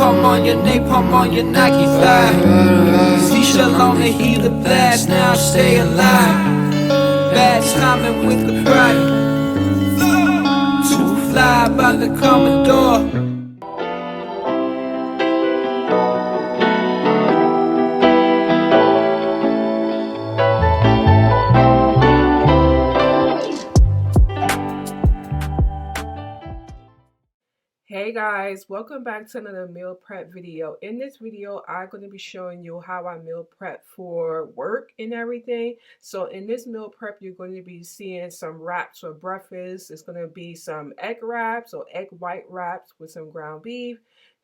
napalm on your napalm on your Nike thigh. Seashell on the healer blast, now I stay alive. Bad timing with the pride. Too fly by the Commodore. Hey guys, welcome back to another meal prep video. In this video, I'm going to be showing you how I meal prep for work and everything. So in this meal prep, you're going to be seeing some wraps for breakfast. It's going to be some egg wraps or egg white wraps with some ground beef.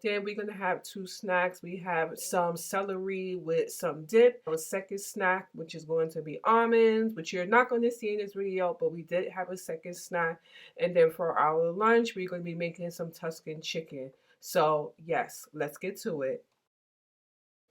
Then we're going to have two snacks. We have some celery with some dip. A second snack, which is going to be almonds, which you're not going to see in this video, but we did have a second snack. And then for our lunch, we're going to be making some Tuscan chicken. So yes, let's get to it.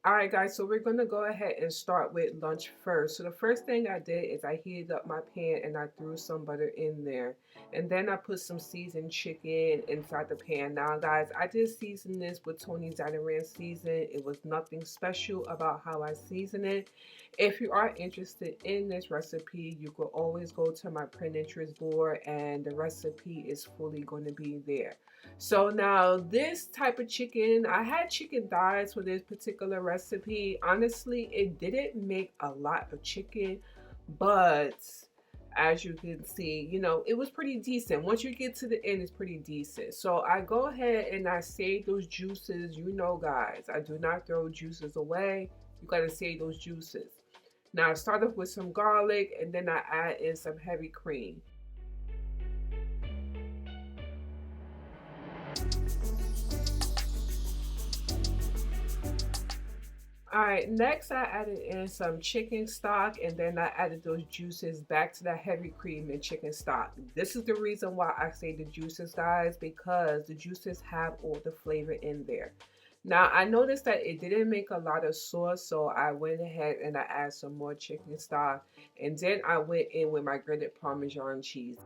Alright guys, so we're going to go ahead and start with lunch first. So the first thing I did is I heated up my pan and I threw some butter in there. And then I put some seasoned chicken inside the pan. Now guys, I just seasoned this with Tony's Zanaran season. It was nothing special about how I season it. If you are interested in this recipe, you could always go to my Pinterest board and the recipe is fully going to be there. So now this type of chicken, I had chicken thighs for this particular recipe. Honestly, it didn't make a lot of chicken, but as you can see, you know, it was pretty decent. Once you get to the end, it's pretty decent. So I go ahead and I save those juices. You know, guys, I do not throw juices away. You got to save those juices. Now I start off with some garlic and then I add in some heavy cream. Alright, next I added in some chicken stock and then I added those juices back to that heavy cream and chicken stock. This is the reason why I say the juices, guys, because the juices have all the flavor in there. Now I noticed that it didn't make a lot of sauce, so I went ahead and I added some more chicken stock and then I went in with my grated Parmesan cheese.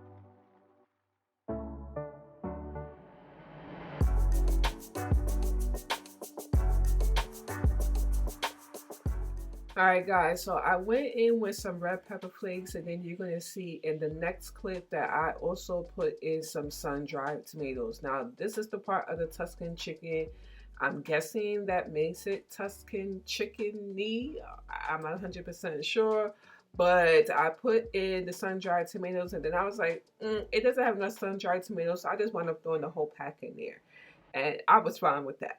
Alright guys, so I went in with some red pepper flakes and then you're going to see in the next clip that I also put in some sun-dried tomatoes. Now this is the part of the Tuscan chicken, I'm guessing that makes it Tuscan chicken-y. I'm not 100% sure, but I put in the sun-dried tomatoes and then I was like, it doesn't have enough sun-dried tomatoes, so I just wound up throwing the whole pack in there. And I was fine with that.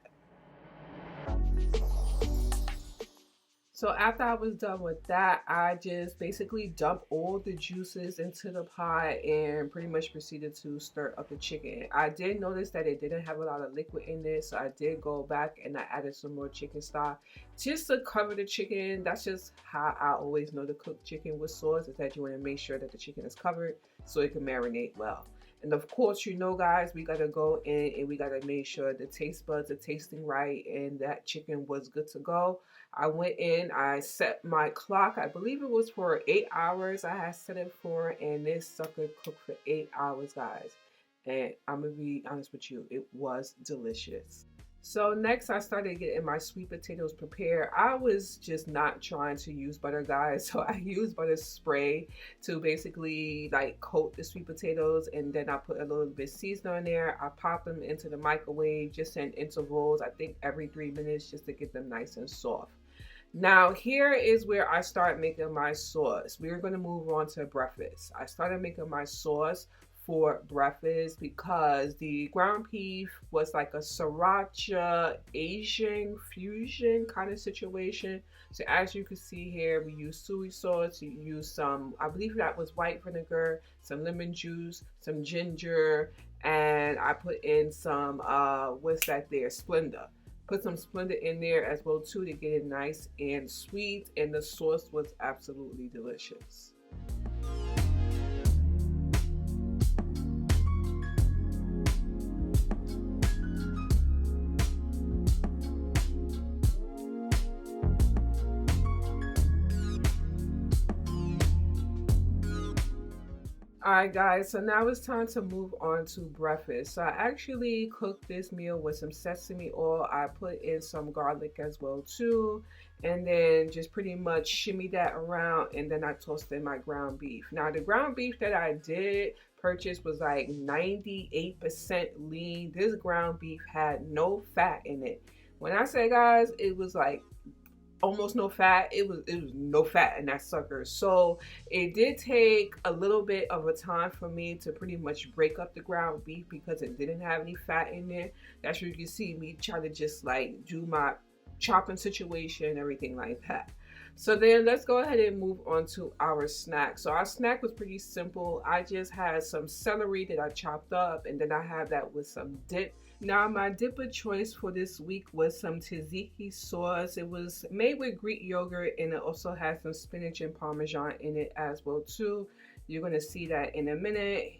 So after I was done with that, I just basically dumped all the juices into the pot and pretty much proceeded to stir up the chicken. I did notice that it didn't have a lot of liquid in it, so I did go back and I added some more chicken stock just to cover the chicken. That's just how I always know to cook chicken with sauce, is that you want to make sure that the chicken is covered so it can marinate well. And of course, you know, guys, we got to go in and we got to make sure the taste buds are tasting right and that chicken was good to go. I went in, I set my clock, I believe it was for 8 hours I had set it for, and this sucker cooked for 8 hours, guys. And I'm going to be honest with you, it was delicious. So next I started getting my sweet potatoes prepared. I was just not trying to use butter, guys, so I used butter spray to basically like coat the sweet potatoes, and then I put a little bit of seasoning on there. I pop them into the microwave just in intervals, I think every 3 minutes, just to get them nice and soft. Now here is where I start making my sauce. We're going to move on to breakfast. I started making my sauce for breakfast because the ground beef was like a sriracha Asian fusion kind of situation. So as you can see here, we use soy sauce, we use some, I believe that was white vinegar, some lemon juice, some ginger, and I put in some what's that there, Splenda. Put some Splenda in there as well too to get it nice and sweet, and the sauce was absolutely delicious. Alright guys, so now it's time to move on to breakfast. So I actually cooked this meal with some sesame oil. I put in some garlic as well too. And then just pretty much shimmy that around, and then I tossed in my ground beef. Now the ground beef that I did purchase was like 98% lean. This ground beef had no fat in it. When I say guys, it was like almost no fat. It was no fat in that sucker. So it did take a little bit of a time for me to pretty much break up the ground beef because it didn't have any fat in there. That's where you can see me trying to just like do my chopping situation, everything like that. So then let's go ahead and move on to our snack. So our snack was pretty simple. I just had some celery that I chopped up, and then I have that with some dip. Now my dip of choice for this week was some tzatziki sauce. It was made with Greek yogurt, and it also has some spinach and parmesan in it as well too. You're gonna see that in a minute.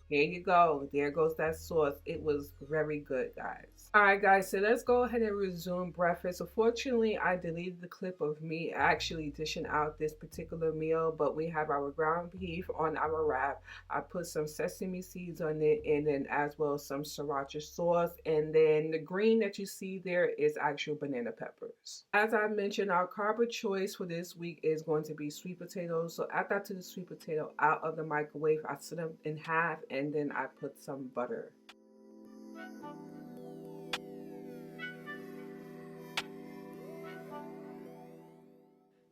Here you go. There goes that sauce. It was very good, guys. All right, guys, so let's go ahead and resume breakfast. Unfortunately, I deleted the clip of me actually dishing out this particular meal, but we have our ground beef on our wrap. I put some sesame seeds on it, and then as well some sriracha sauce, and then the green that you see there is actual banana peppers. As I mentioned, our carb of choice for this week is going to be sweet potatoes. So after I took the sweet potato out of the microwave, I split them in half, and then I put some butter.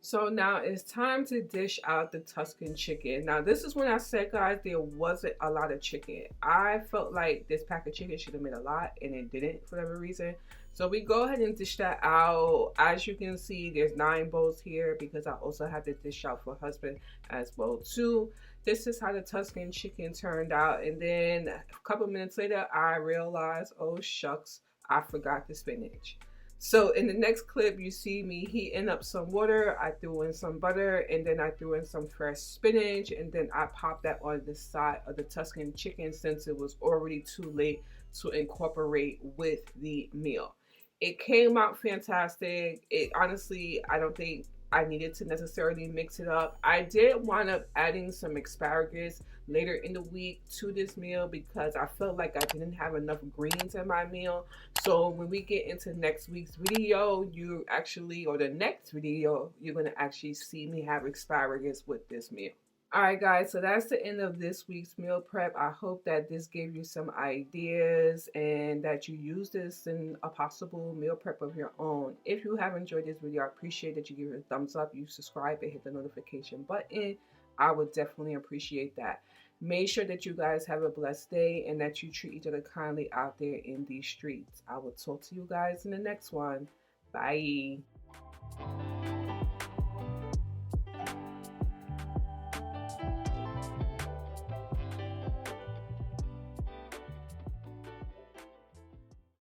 So now it's time to dish out the Tuscan chicken. Now this is when I said, guys, there wasn't a lot of chicken. I felt like this pack of chicken should have made a lot, and it didn't for whatever reason. So we go ahead and dish that out. As you can see, there's 9 bowls here because I also had to dish out for husband as well too. This is how the Tuscan chicken turned out. And then a couple minutes later, I realized, oh shucks, I forgot the spinach. So in the next clip, you see me heating up some water. I threw in some butter, and then I threw in some fresh spinach, and then I popped that on the side of the Tuscan chicken since it was already too late to incorporate with the meal. It came out fantastic. It honestly, I don't think I needed to necessarily mix it up. I did wind up adding some asparagus later in the week to this meal because I felt like I didn't have enough greens in my meal. So when we get into next week's video, or the next video, you're gonna actually see me have asparagus with this meal. Alright guys, so that's the end of this week's meal prep. I hope that this gave you some ideas and that you use this in a possible meal prep of your own. If you have enjoyed this video, I appreciate that you give it a thumbs up, you subscribe, and hit the notification button. I would definitely appreciate that. Make sure that you guys have a blessed day and that you treat each other kindly out there in these streets. I will talk to you guys in the next one. Bye.